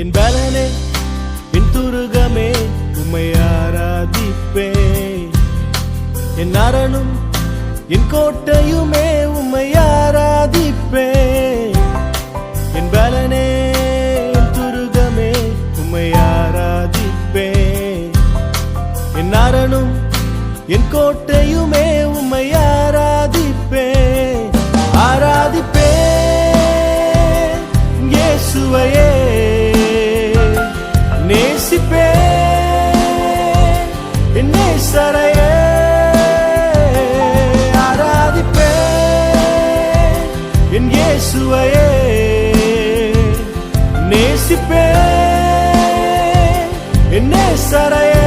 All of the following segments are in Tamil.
என் பலனே என் துருகமே உம்மை ஆராதிப்பேன். என் அரணும் என் கோட்டையுமே உம்மை ஆராதிப்பேன். என் பலனே என் துருகமே உம்மை ஆராதிப்பேன். என் அரணும் என் கோட்டையுமே உம்மை ஆராதிப்பேன். ஆராதிப்பேன் இயேசுவையே நேசிப்பேன் என் நேசரையே. ஆராதிப்பேன் என் இயேசுவையே நேசிப்பேன் என் நேசரையே.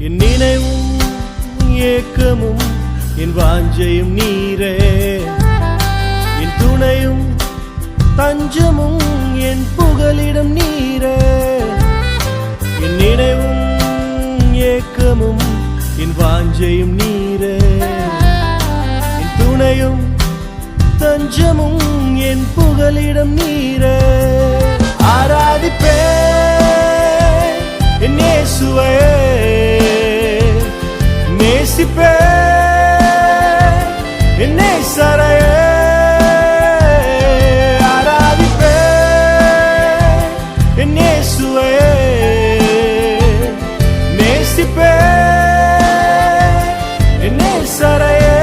என் நினைவும் ஏக்கமும் என் வாஞ்சையும் நீரே. என் துணையும் தஞ்சமும் என் புகலிடம் நீரே. என் நினைவும் ஏக்கமும் என் வாஞ்சையும் நீரே. என் துணையும் தஞ்சமும் என் புகலிடம் நீரே. ஆராதிப்பேன் என் இயேசுவையே நேசிப்பேன் என் நேசரையே. ஆராதிப்பேன் என் இயேசுவையே நேசிப்பேன் என் நேசரையே.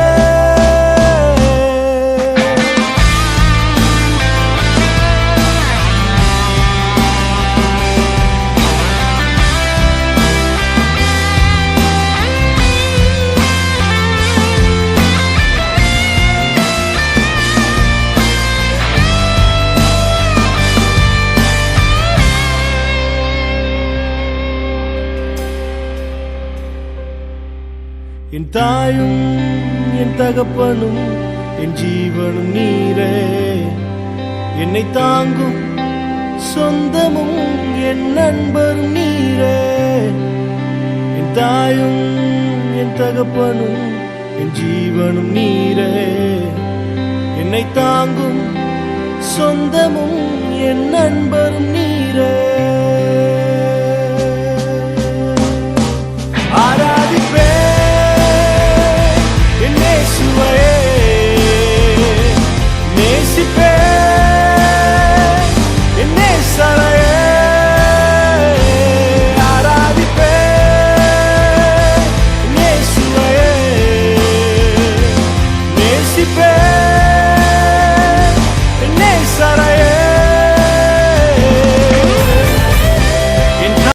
என் தாயும் என் தகப்பனும் என் ஜீவனும் நீரே. என்னை தாங்கும் சொந்தமும் என் நண்பரும் நீரே. என் தாயும் என் தகப்பனும் என் ஜீவனும் நீரே. என்னை தாங்கும் சொந்தமும் என்